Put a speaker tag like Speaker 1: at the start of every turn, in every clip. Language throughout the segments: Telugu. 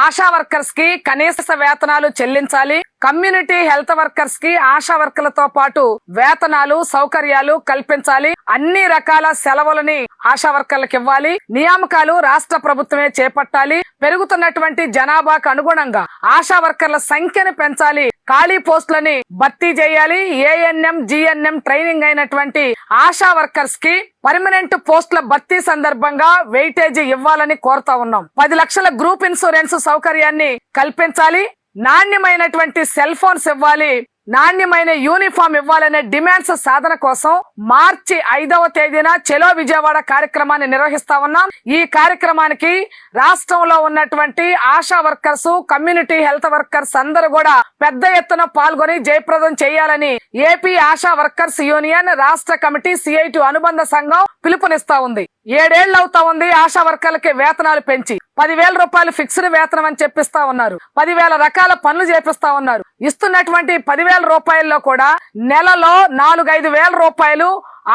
Speaker 1: ఆశా వర్కర్స్ కి కనీస వేతనాలు చెల్లించాలి. కమ్యూనిటీ హెల్త్ వర్కర్స్ కి ఆశా వర్కర్లతో పాటు వేతనాలు సౌకర్యాలు కల్పించాలి. అన్ని రకాల సెలవులని ఆశా వర్కర్లకు ఇవ్వాలి. నియామకాలు రాష్ట్ర ప్రభుత్వమే చేపట్టాలి. పెరుగుతున్నటువంటి జనాభాకు అనుగుణంగా ఆశా వర్కర్ల సంఖ్యను పెంచాలి. ఖాళీ పోస్టులని భర్తీ చేయాలి. ఏఎన్ఎం జిఎన్ఎం ట్రైనింగ్ అయినటువంటి ఆశా వర్కర్స్ కి పర్మనెంట్ పోస్టుల భర్తీ సందర్భంగా వెయిటేజీ ఇవ్వాలని కోరుతా ఉన్నాం. 10 లక్షల గ్రూప్ ఇన్సూరెన్స్ సౌకర్యాన్ని కల్పించాలి. నాణ్యమైనటువంటి సెల్ ఫోన్స్ ఇవ్వాలి. నాణ్యమైన యూనిఫామ్ ఇవ్వాలనే డిమాండ్స్ సాధన కోసం మార్చి 5వ తేదీన చెలో విజయవాడ కార్యక్రమాన్ని నిర్వహిస్తా ఉన్నాం. ఈ కార్యక్రమానికి రాష్ట్రంలో ఉన్నటువంటి ASHA workers, community health workers అందరూ కూడా పెద్ద ఎత్తున పాల్గొని జయప్రదం చేయాలని ఏపీ ఆశా వర్కర్స్ యూనియన్ రాష్ట్ర కమిటీ సిఐటి అనుబంధ సంఘం పిలుపునిస్తా ఉంది. 7 ఏళ్లు అవుతా ఉంది ఆశా వర్కర్లకి వేతనాలు పెంచి 10,000 రూపాయలు ఫిక్స్డ్ వేతనం అని చెప్పిస్తా ఉన్నారు. 10,000 రకాల పనులు చేపిస్తా ఉన్నారు. ఇస్తున్నటువంటి 10,000 రూపాయల్లో కూడా నెలలో 4-5 వేల రూపాయలు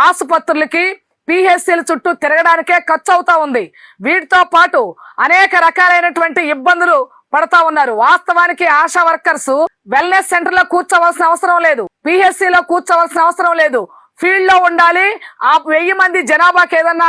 Speaker 1: ఆసుపత్రులకి పిహెచ్సిల చుట్టూ తిరగడానికే ఖర్చు అవుతా ఉంది. వీటితో పాటు అనేక రకాలైనటువంటి ఇబ్బందులు పడతా ఉన్నారు. వాస్తవానికి ఆశా వర్కర్స్ వెల్నెస్ సెంటర్ లో కూర్చోవలసిన అవసరం లేదు. పిహెచ్సిలో కూర్చోవలసిన అవసరం లేదు. ఫీల్డ్ లో ఉండాలి. ఆ 1000 మంది జనాభాకి ఏదన్నా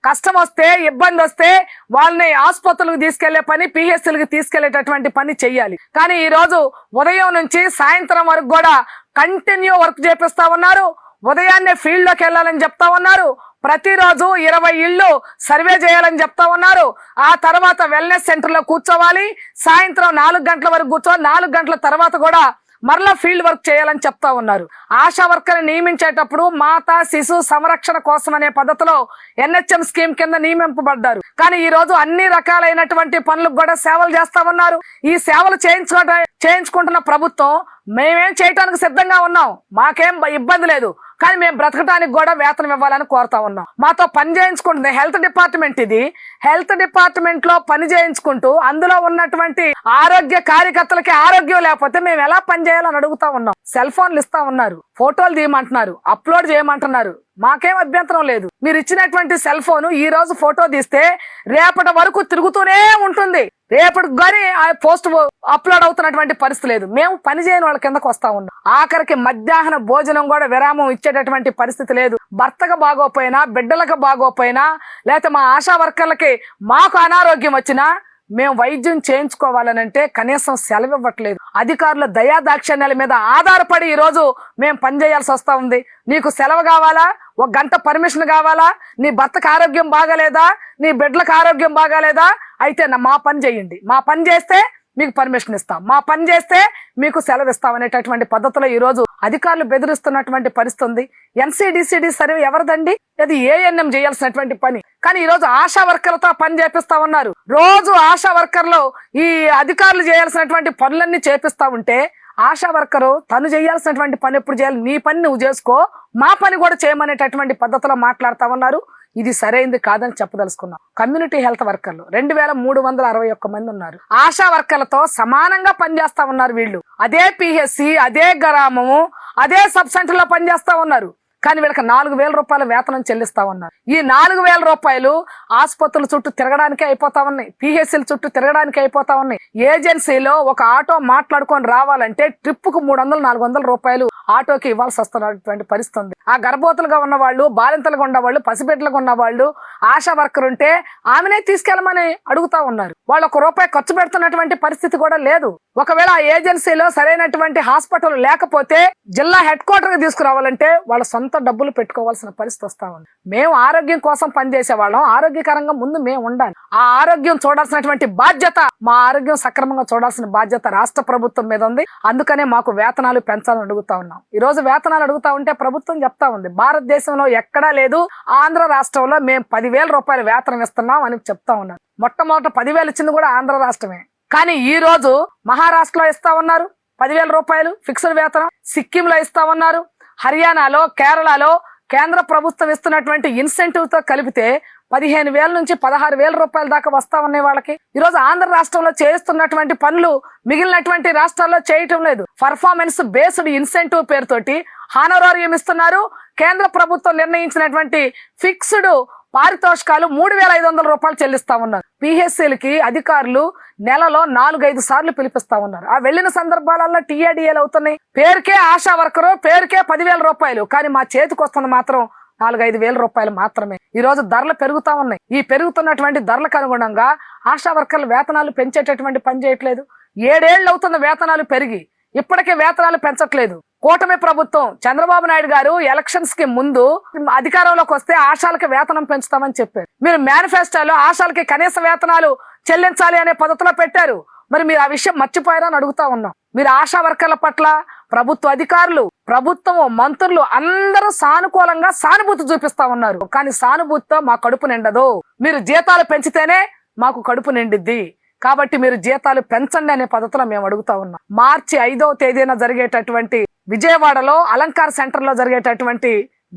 Speaker 1: కష్టం వస్తే, ఇబ్బంది వస్తే వాళ్ళని ఆసుపత్రులకు తీసుకెళ్లే పని, పిహెచ్సిలకు తీసుకెళ్లేటటువంటి పని చెయ్యాలి. కానీ ఈ రోజు ఉదయం నుంచి సాయంత్రం వరకు కూడా కంటిన్యూ వర్క్ చేపిస్తా ఉన్నారు. ఉదయాన్నే ఫీల్డ్ లోకి వెళ్లాలని చెప్తా ఉన్నారు. ప్రతిరోజు 20 ఇళ్లు సర్వే చేయాలని చెప్తా ఉన్నారు. ఆ తర్వాత వెల్నెస్ సెంటర్ లో కూర్చోవాలి. సాయంత్రం 4 గంటల వరకు కూర్చోవాలి. 4 గంటల తర్వాత కూడా మరలా ఫీల్డ్ వర్క్ చేయాలని చెప్తా ఉన్నారు. ఆశా వర్కర్ నియమించేటప్పుడు మాతా శిశు సంరక్షణ కోసం అనే పద్ధతిలో ఎన్హెచ్ఎం స్కీమ్ కింద నియమింపబడ్డారు. కానీ ఈ రోజు అన్ని రకాలైనటువంటి పనులకు కూడా సేవలు చేస్తా ఉన్నారు. ఈ సేవలు చేయించుకుంటున్న ప్రభుత్వం మేమేం చేయడానికి సిద్ధంగా ఉన్నాం, మాకేం ఇబ్బంది లేదు, కానీ మేము బ్రతకటానికి కూడా వేతనం ఇవ్వాలని కోరుతా ఉన్నాం. మాతో పని చేయించుకుంటుంది హెల్త్ డిపార్ట్మెంట్. ఇది హెల్త్ డిపార్ట్మెంట్ లో పని చేయించుకుంటూ అందులో ఉన్నటువంటి ఆరోగ్య కార్యకర్తలకి ఆరోగ్యం లేకపోతే మేము ఎలా పని చేయాలని అడుగుతా ఉన్నాం. సెల్ ఫోన్లు ఇస్తా ఉన్నారు, ఫోటోలు తీయమంటున్నారు, అప్లోడ్ చేయమంటున్నారు. మాకేం అభ్యంతరం లేదు. మీరు ఇచ్చినటువంటి సెల్ ఫోన్ ఈ రోజు ఫోటో తీస్తే రేపటి వరకు తిరుగుతూనే ఉంటుంది. రేపటికి కానీ ఆ పోస్ట్ అప్లోడ్ అవుతున్నటువంటి పరిస్థితి లేదు. మేము పని చేయని వాళ్ళ కిందకు వస్తా ఉన్నాం. ఆఖరికి మధ్యాహ్న భోజనం కూడా విరామం ఇచ్చేటటువంటి పరిస్థితి లేదు. భర్తకు బాగోపోయినా, బిడ్డలకు బాగోపోయినా, లేకపోతే మా ఆశా వర్కర్లకి మాకు అనారోగ్యం వచ్చినా మేము వైద్యం చేయించుకోవాలనంటే కనీసం సెలవు ఇవ్వట్లేదు. అధికారుల దయాదాక్షిణ్యాల మీద ఆధారపడి ఈ రోజు మేము పనిచేయాల్సి వస్తా ఉంది. నీకు సెలవు కావాలా, 1 గంట పర్మిషన్ కావాలా, నీ భర్తకు ఆరోగ్యం బాగాలేదా, నీ బిడ్డలకు ఆరోగ్యం బాగాలేదా, అయితే మా పని చేయండి. మా పని చేస్తే మీకు పర్మిషన్ ఇస్తాం, మా పని చేస్తే మీకు సెలవు ఇస్తాం అనేటటువంటి పద్ధతిలో ఈ రోజు అధికారులు బెదిరిస్తున్నటువంటి పరిస్థితి ఉంది. ఎన్సిడిసిడి సర్వే ఎవరిదండి? అది ఏఎన్ఎం చేయాల్సినటువంటి పని. కానీ ఈ రోజు ఆశా వర్కర్లతో పని చేపిస్తా ఉన్నారు. రోజు ఆశా వర్కర్లు ఈ అధికారులు చేయాల్సినటువంటి పనులన్నీ చేపిస్తా ఉంటే ఆశా వర్కరు తను చేయాల్సినటువంటి పని ఎప్పుడు చేయాలి? నీ పని నువ్వు చేసుకో, మా పని కూడా చేయమనేటటువంటి పద్ధతిలో మాట్లాడుతా ఉన్నారు. ఇది సరైంది కాదని చెప్పదలుచుకున్నాం. కమ్యూనిటీ హెల్త్ వర్కర్లు 2361 మంది ఉన్నారు. ఆశా వర్కర్లతో సమానంగా పనిచేస్తా ఉన్నారు వీళ్ళు. అదే పిహెచ్సి, అదే గ్రామము, అదే సబ్ సెంటర్ లో పనిచేస్తా ఉన్నారు. కానీ వీళ్ళకి 4,000 రూపాయల వేతనం చెల్లిస్తా ఉన్నారు. ఈ 4,000 రూపాయలు ఆసుపత్రుల చుట్టూ తిరగడానికి అయిపోతా ఉన్నాయి, పిహెచ్సిల చుట్టూ తిరగడానికి అయిపోతా ఉన్నాయి. ఏజెన్సీలో ఒక ఆటో మాట్లాడుకొని రావాలంటే ట్రిప్ కు 300-400 రూపాయలు ఆటోకి ఇవ్వాల్సి వస్తున్నటువంటి పరిస్థితి ఉంది. ఆ గర్భవతులుగా ఉన్న వాళ్ళు, బాలింతలుగా ఉన్న వాళ్ళు, పసిబిడ్డలుగా ఉన్న వాళ్ళు ఆశా వర్కర్ ఉంటే ఆమెనే తీసుకెళ్లమని అడుగుతా ఉన్నారు. వాళ్ళు 1 రూపాయి ఖర్చు పెడుతున్నటువంటి పరిస్థితి కూడా లేదు. ఒకవేళ ఆ ఏజెన్సీలో సరైనటువంటి హాస్పిటల్ లేకపోతే జిల్లా హెడ్ క్వార్టర్ కి తీసుకురావాలంటే వాళ్ళ సొంత డబ్బులు పెట్టుకోవాల్సిన పరిస్థితి వస్తా ఉంది. మేము ఆరోగ్యం కోసం పనిచేసే వాళ్ళం, ఆరోగ్యకరంగా ముందు మేము ఉండాలి. ఆ ఆరోగ్యం చూడాల్సినటువంటి బాధ్యత, మా ఆరోగ్యం సక్రమంగా చూడాల్సిన బాధ్యత రాష్ట్ర ప్రభుత్వం మీద ఉంది. అందుకనే మాకు వేతనాలు పెంచాలని అడుగుతా ఉన్నాం. ఈ రోజు వేతనాలు అడుగుతా ఉంటే ప్రభుత్వం చెప్తా ఉంది భారతదేశంలో ఎక్కడా లేదు, ఆంధ్ర రాష్ట్రంలో మేము 10,000 రూపాయల వేతనం ఇస్తున్నాం అని చెప్తా ఉన్నారు. మొట్టమొదట 10,000 ఇచ్చింది కూడా ఆంధ్ర రాష్ట్రమే. కానీ ఈ రోజు మహారాష్ట్రలో ఇస్తా ఉన్నారు 10,000 రూపాయలు ఫిక్స్డ్ వేతనం, సిక్కింలో ఇస్తా ఉన్నారు, హర్యానాలో, కేరళలో కేంద్ర ప్రభుత్వం ఇస్తున్నటువంటి ఇన్సెంటివ్ తో కలిపితే 15,000 నుంచి 16,000 రూపాయల దాకా వస్తా ఉన్నాయి వాళ్ళకి. ఈ రోజు ఆంధ్ర రాష్ట్రంలో చేస్తున్నటువంటి పనులు మిగిలినటువంటి రాష్ట్రాల్లో చేయటం లేదు. పర్ఫార్మెన్స్ బేస్డ్ ఇన్సెంటివ్ పేరుతోటి హానోరారియం ఇస్తున్నారు. కేంద్ర ప్రభుత్వం నిర్ణయించినటువంటి ఫిక్స్డ్ పారితోషికాలు 3,500 రూపాయలు చెల్లిస్తా ఉన్నారు. పిహెచ్సిలకి అధికారులు నెలలో 4-5 సార్లు పిలిపిస్తా ఉన్నారు. ఆ వెళ్లిన సందర్భాలలో టీఏడిఏలు అవుతున్నాయి. పేరుకే ఆశా వర్కరు, పేరుకే 10,000 రూపాయలు, కానీ మా చేతికి వస్తుంది మాత్రం 4-5 వేల రూపాయలు మాత్రమే. ఈ రోజు ధరలు పెరుగుతా ఉన్నాయి. ఈ పెరుగుతున్నటువంటి ధరలకు అనుగుణంగా ఆశా వర్కర్ల వేతనాలు పెంచేటటువంటి పని చేయట్లేదు. 7 ఏళ్ళు అవుతున్న వేతనాలు పెరిగి ఇప్పటికే వేతనాలు పెంచట్లేదు. కూటమి ప్రభుత్వం చంద్రబాబు నాయుడు గారు ఎలక్షన్స్ కి ముందు అధికారంలోకి వస్తే ఆశాలకి వేతనం పెంచుతామని చెప్పారు. మీరు మేనిఫెస్టోలో ఆశాలకి కనీస వేతనాలు చెల్లించాలి అనే పద్ధతిలో పెట్టారు. మరి మీరు ఆ విషయం మర్చిపోయారని అడుగుతా ఉన్నాం. మీరు ఆశా వర్కర్ల పట్ల ప్రభుత్వ అధికారులు, ప్రభుత్వం, మంత్రులు అందరూ సానుకూలంగా సానుభూతి చూపిస్తా ఉన్నారు. కానీ సానుభూతితో మా కడుపు నిండదు. మీరు జీతాలు పెంచితేనే మాకు కడుపు నిండిద్ది. కాబట్టి మీరు జీతాలు పెంచండి అనే పద్ధతిలో మేము అడుగుతా ఉన్నాం. మార్చి 5వ తేదీన జరిగేటటువంటి విజయవాడలో అలంకార్ సెంటర్ లో జరిగేటటువంటి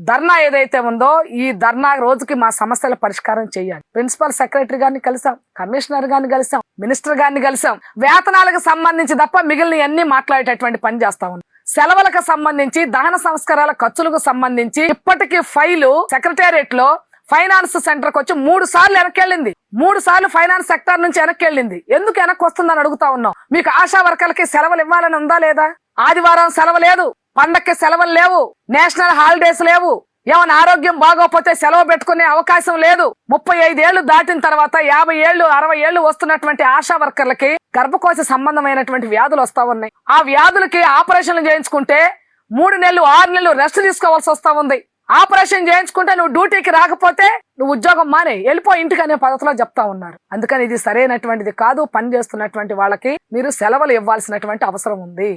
Speaker 1: ధర్నా ఏదైతే ఉందో, ఈ ధర్నా రోజుకి మా సమస్యల పరిష్కారం చేయాలి. ప్రిన్సిపల్ సెక్రటరీ గారిని కలిసాం, కమిషనర్ గారిని కలిసాం, మినిస్టర్ గారిని కలిసాం. వేతనాలకు సంబంధించి తప్ప మిగిలిన అన్ని మాట్లాడేటటువంటి పని చేస్తా ఉన్నాం. సెలవులకు సంబంధించి, దహన సంస్కారాల ఖర్చులకు సంబంధించి ఇప్పటికీ ఫైలు సెక్రటేరియట్ లో ఫైనాన్స్ సెంటర్ కి వచ్చి 3 సార్లు వెనక్కెళ్ళింది. 3 సార్లు ఫైనాన్స్ సెక్టర్ నుంచి వెనక్కెళ్ళింది. ఎందుకు వెనక్కి వస్తుందని అడుగుతా ఉన్నాం. మీకు ఆశా వర్కర్లకి సెలవులు ఇవ్వాలని ఉందా లేదా? ఆదివారం సెలవు లేదు, పండక్కి సెలవులు లేవు, నేషనల్ హాలిడేస్ లేవు. ఏమైనా ఆరోగ్యం బాగోపోతే సెలవు పెట్టుకునే అవకాశం లేదు. 35 ఏళ్లు దాటిన తర్వాత 50 ఏళ్లు 60 ఏళ్లు వస్తున్నటువంటి ఆశా వర్కర్లకి గర్భకోశ సంబంధమైనటువంటి వ్యాధులు వస్తా ఉన్నాయి. ఆ వ్యాధులకి ఆపరేషన్లు చేయించుకుంటే 3 నెలలు 6 నెలలు రెస్ట్ తీసుకోవాల్సి వస్తా ఉంది. ఆపరేషన్ చేయించుకుంటే నువ్వు డ్యూటీకి రాకపోతే నువ్వు ఉద్యోగం మానే వెళ్ళిపో ఇంటికి అనే పద్ధతిలో చెప్తా ఉన్నారు. అందుకని ఇది సరైనటువంటిది కాదు. పని చేస్తున్నటువంటి వాళ్ళకి మీరు సెలవులు ఇవ్వాల్సినటువంటి అవసరం ఉంది.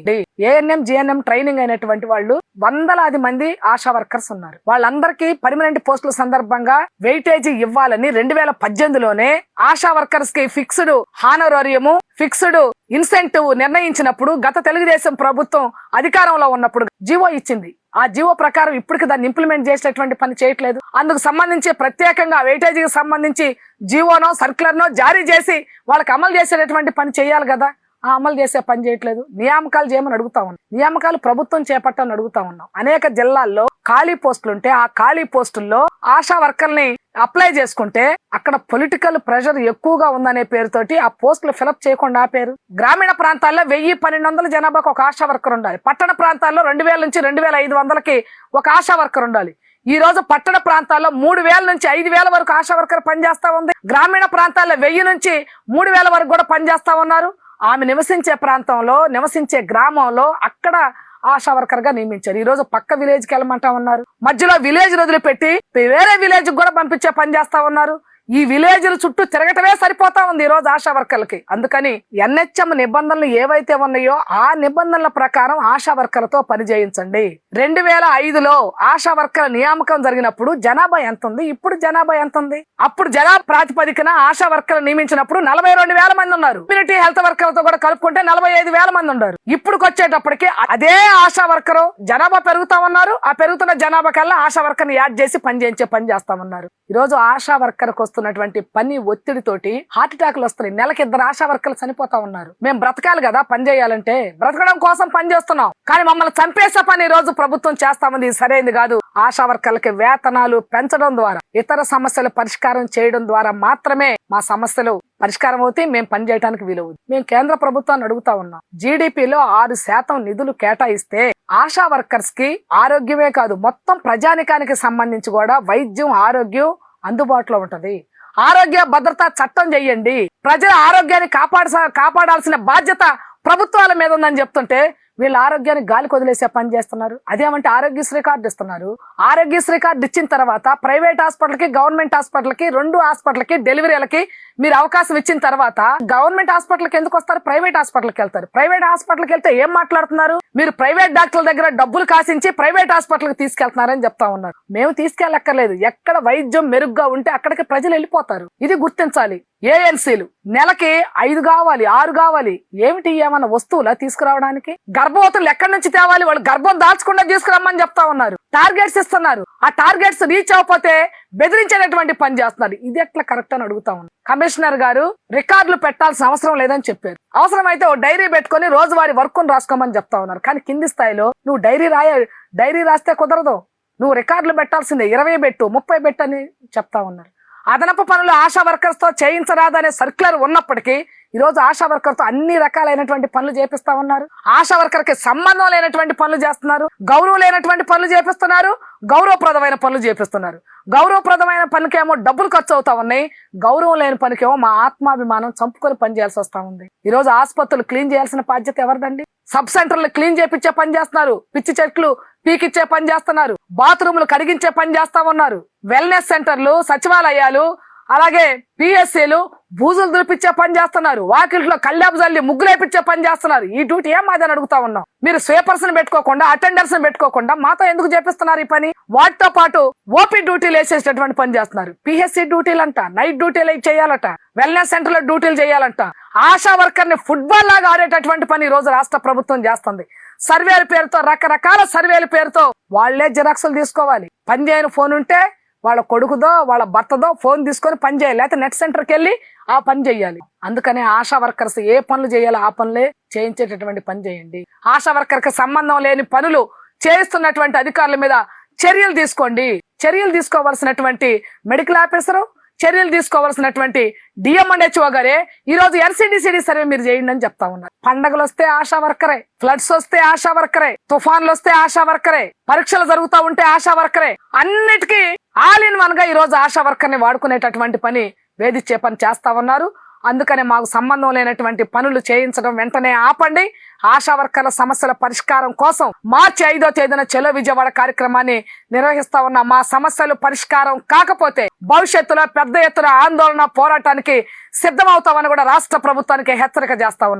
Speaker 1: ఏఎన్ఎం జిఎన్ఎం ట్రైనింగ్ అయినటువంటి వాళ్ళు వందలాది మంది ఆశా వర్కర్స్ ఉన్నారు. వాళ్ళందరికీ పర్మనెంట్ పోస్టుల సందర్భంగా వెయిటేజీ ఇవ్వాలని 2018లోనే ఆశా వర్కర్స్ కి ఫిక్స్డ్ హానరోరియము, ఫిక్స్డ్ ఇన్సెంటివ్ నిర్ణయించినప్పుడు గత తెలుగుదేశం ప్రభుత్వం అధికారంలో ఉన్నప్పుడు జీవో ఇచ్చింది. ఆ జీవో ప్రకారం ఇప్పటికి దాన్ని ఇంప్లిమెంట్ చేసేటువంటి పని చేయట్లేదు. అందుకు సంబంధించి ప్రత్యేకంగా వెయిటేజీకి సంబంధించి జీవోనో సర్క్యులర్నో జారీ చేసి వాళ్ళకి అమలు చేసేటటువంటి పని చేయాలి కదా. ఆ అమలు చేసే పని చేయట్లేదు. నియామకాలు చేయమని అడుగుతా ఉన్నాం. నియామకాలు ప్రభుత్వం చేపట్టని అడుగుతా ఉన్నాం. అనేక జిల్లాల్లో ఖాళీ పోస్టులుంటే ఆ ఖాళీ పోస్టుల్లో ఆశా వర్కర్ని అప్లై చేసుకుంటే అక్కడ పొలిటికల్ ప్రెషర్ ఎక్కువగా ఉందనే పేరుతోటి ఆ పోస్టులు ఫిలప్ చేయకుండా ఆపారు. గ్రామీణ ప్రాంతాల్లో 1000-1200 జనాభాకు ఒక ఆశా వర్కర్ ఉండాలి. పట్టణ ప్రాంతాల్లో 2000 నుంచి 2500కి ఒక ఆశా వర్కర్ ఉండాలి. ఈ రోజు పట్టణ ప్రాంతాల్లో 3000 నుంచి 5000 వరకు ఆశా వర్కర్ పనిచేస్తా ఉంది. గ్రామీణ ప్రాంతాల్లో 1000 నుంచి 3000 వరకు కూడా పనిచేస్తా ఉన్నారు. ఆమె నివసించే ప్రాంతంలో, నివసించే గ్రామంలో అక్కడ ఆశా వర్కర్ గా నియమించారు. ఈ రోజు పక్క విలేజ్ కి వెళ్ళమంటా ఉన్నారు. మధ్యలో విలేజ్ వదిలిపెట్టి వేరే విలేజ్ కూడా పంపించే పని చేస్తా ఉన్నారు. ఈ విలేజ్ల చుట్టూ తిరగటమే సరిపోతా ఉంది ఈ రోజు ఆశా వర్కర్లకి. అందుకని ఎన్హెచ్ఎం నిబంధనలు ఏవైతే ఉన్నాయో ఆ నిబంధనల ప్రకారం ఆశా వర్కర్లతో పని చేయించండి. 2005లో ఆశా వర్కర్ల నియామకం జరిగినప్పుడు జనాభా ఎంత ఉంది, ఇప్పుడు జనాభా ఎంత ఉంది? అప్పుడు జనాభా ప్రాతిపదికన ఆశా వర్కర్లు నియమించినప్పుడు 42,000 మంది ఉన్నారు. కమ్యూనిటీ హెల్త్ వర్కర్లతో కూడా కలుపుకుంటే 45,000 మంది ఉన్నారు. ఇప్పుడు వచ్చేటప్పటికి అదే ఆశా వర్కరు జనాభా పెరుగుతా ఉన్నారు. ఆ పెరుగుతున్న జనాభా కల్లా ఆశా వర్కర్ని యాడ్ చేసి పని చేయించే పని చేస్తామన్నారు. ఈ రోజు ఆశా వర్కర్ వస్తున్నటువంటి పని ఒత్తిడితోటి హార్ట్ అటాక్లు వస్తున్నాయి. నెలకి 2 ఆశా వర్కర్లు చనిపోతా ఉన్నారు. మేము బ్రతకాలి కదా, పని చేయాలంటే బ్రతకడం కోసం పని చేస్తున్నాం. కానీ మమ్మల్ని చంపేసే పని ఈ రోజు ప్రభుత్వం చేస్తామంది. సరైనది కాదు. ఆశా వర్కర్లకి వేతనాలు పెంచడం ద్వారా, ఇతర సమస్యలు పరిష్కారం చేయడం ద్వారా మాత్రమే మా సమస్యలు పరిష్కారం అవుతాయి. మేము పని చేయడానికి వీలవుతుంది. మేము కేంద్ర ప్రభుత్వాన్ని అడుగుతా ఉన్నాం. జీడిపిలో 6% నిధులు కేటాయిస్తే ఆశా వర్కర్స్ కి ఆరోగ్యమే కాదు మొత్తం ప్రజానికానికి సంబంధించి కూడా వైద్యం, ఆరోగ్యం అందుబాటులో ఉంటది. ఆరోగ్య భద్రతా చట్టం చెయ్యండి. ప్రజల ఆరోగ్యాన్ని కాపాడాల్సిన బాధ్యత ప్రభుత్వాల మీద ఉందని చెప్తుంటే వీళ్ళ ఆరోగ్యాన్ని గాలికి వదిలేసే పని చేస్తున్నారు. అదేమంటే ఆరోగ్యశ్రీ కార్డు ఇస్తున్నారు. ఆరోగ్యశ్రీ కార్డు ఇచ్చిన తర్వాత ప్రైవేట్ హాస్పిటల్కి, గవర్నమెంట్ హాస్పిటల్కి, 2 హాస్పిటల్కి డెలివరీలకి మీరు అవకాశం ఇచ్చిన తర్వాత గవర్నమెంట్ హాస్పిటల్కి ఎందుకు వస్తారు? ప్రైవేట్ హాస్పిటల్కి వెళ్తారు. ప్రైవేట్ హాస్పిటల్కి వెళ్తే ఏం మాట్లాడుతున్నారు? మీరు ప్రైవేట్ డాక్టర్ల దగ్గర డబ్బులు కాసించి ప్రైవేట్ హాస్పిటల్కి తీసుకెళ్తున్నారని చెప్తా ఉన్నారు. మేము తీసుకెళ్ళక్కర్లేదు. ఎక్కడ వైద్యం మెరుగ్గా ఉంటే అక్కడికి ప్రజలు వెళ్ళిపోతారు. ఇది గుర్తించాలి. ఏఎన్సీలు నెలకి 5 కావాలి, 6 కావాలి. ఏమిటి ఏమన్నా వస్తువులా తీసుకురావడానికి? గర్భవతులు ఎక్కడి నుంచి తేవాలి? వాళ్ళు గర్భం దాల్చకుండా తీసుకురమ్మని చెప్తా ఉన్నారు. టార్గెట్స్ ఇస్తున్నారు. ఆ టార్గెట్స్ రీచ్ అవ్వకపోతే బెదిరించేటటువంటి పని చేస్తున్నారు. ఇది ఎట్లా కరెక్ట్ అని అడుగుతా ఉన్నారు. కమిషనర్ గారు రికార్డులు పెట్టాల్సిన అవసరం లేదని చెప్పారు. అవసరమైతే ఓ డైరీ పెట్టుకుని రోజువారీ వర్క్ రాసుకోమని చెప్తా ఉన్నారు. కానీ కింది స్థాయిలో నువ్వు డైరీ రాస్తే కుదరదు. నువ్వు రికార్డులు పెట్టాల్సిందే, 20 పెట్టు, 30 పెట్టు అని చెప్తా ఉన్నారు. అదనపు పనులు ఆశా వర్కర్స్ తో చేయించరాదనే సర్క్యులర్ ఉన్నప్పటికీ ఈరోజు ఆశా వర్కర్ తో అన్ని రకాలైనటువంటి పనులు చేపిస్తా ఉన్నారు. ఆశా వర్కర్ కి సంబంధం లేనటువంటి పనులు చేస్తున్నారు, గౌరవం లేనటువంటి పనులు చేపిస్తున్నారు, గౌరవప్రదమైన పనులు చేపిస్తున్నారు. గౌరవప్రదమైన పనికేమో డబ్బులు ఖర్చు అవుతా ఉన్నాయి, గౌరవం లేని పనికేమో మా ఆత్మాభిమానం చంపుకొని పని చేయాల్సి వస్తా ఉంది. ఈ రోజు ఆసుపత్రులు క్లీన్ చేయాల్సిన బాధ్యత ఎవరిదండి? సబ్ సెంటర్లు క్లీన్ చేపించే పని చేస్తున్నారు, పిచ్చి చెట్లు పీకిచ్చే పని చేస్తున్నారు, బాత్రూములు కడిగించే పని చేస్తా ఉన్నారు, వెల్నెస్ సెంటర్లు, సచివాలయాలు, అలాగే పిఎస్సీలు బూజులు దులిపించే పని చేస్తున్నారు, వాకిట్లో కల్లాపు జల్లి ముగ్గులేపించే పని చేస్తున్నారు. ఈ డ్యూటీ ఏం మాదని అడుగుతా ఉన్నాం. మీరు స్వీపర్స్ పెట్టుకోకుండా, అటెండర్స్ పెట్టుకోకుండా మాతో ఎందుకు చేపిస్తున్నారు ఈ పని? వాటితో పాటు ఓపీ డ్యూటీలు వేసేటటువంటి పని చేస్తున్నారు. పిహెచ్సి డ్యూటీలు అంట, నైట్ డ్యూటీలు చేయాలట, వెల్నెస్ సెంటర్ లో డ్యూటీలు చేయాలంట. ఆశా వర్కర్ ని ఫుట్బాల్ లాగా ఆడేటటువంటి పని ఈ రోజు రాష్ట్ర ప్రభుత్వం చేస్తుంది. సర్వేల పేరుతో, రకరకాల సర్వేల పేరుతో వాళ్లే జిరాక్సులు తీసుకోవాలి. పని చేయని ఫోన్ ఉంటే వాళ్ళ కొడుకుదో వాళ్ళ భర్తదో ఫోన్ తీసుకొని పని చేయాలి, లేకపోతే నెట్ సెంటర్కి వెళ్ళి ఆ పని చేయాలి. అందుకనే ఆశా వర్కర్స్ ఏ పనులు చేయాలో ఆ పనులే చేయించేటటువంటి పని చేయండి. ఆశా వర్కర్ కి సంబంధం లేని పనులు చేస్తున్నటువంటి అధికారుల మీద చర్యలు తీసుకోండి. చర్యలు తీసుకోవాల్సినటువంటి మెడికల్ ఆఫీసరు, చర్యలు తీసుకోవాల్సినటువంటి డిఎంఎండ్హెచ్ఓ గారే ఈ రోజు ఎన్సిడిసిడి సర్వే మీరు చేయండి అని చెప్తా ఉన్నారు. పండగలు వస్తే ఆశా వర్కరే, ఫ్లడ్స్ వస్తే ఆశా వర్కరే, తుఫాన్లు వస్తే ఆశా వర్కరే, పరీక్షలు జరుగుతూ ఉంటే ఆశా వర్కరే, అన్నిటికీ ఆల్ ఇన్ వన్ గా ఈ రోజు ఆశా వర్కర్ ని వాడుకునేటటువంటి పని, వేధించే పని చేస్తా ఉన్నారు. అందుకనే మాకు సంబంధం లేనటువంటి పనులు చేయించడం వెంటనే ఆపండి. ఆశా వర్కర్ల సమస్యల పరిష్కారం కోసం మార్చి 5వ తేదీన చలో విజయవాడ కార్యక్రమాన్ని నిర్వహిస్తా ఉన్నాం. మా సమస్యలు పరిష్కారం కాకపోతే భవిష్యత్తులో పెద్ద ఎత్తున ఆందోళన, పోరాటానికి సిద్ధమవుతామని కూడా రాష్ట్ర ప్రభుత్వానికి హెచ్చరిక చేస్తా ఉన్నాం.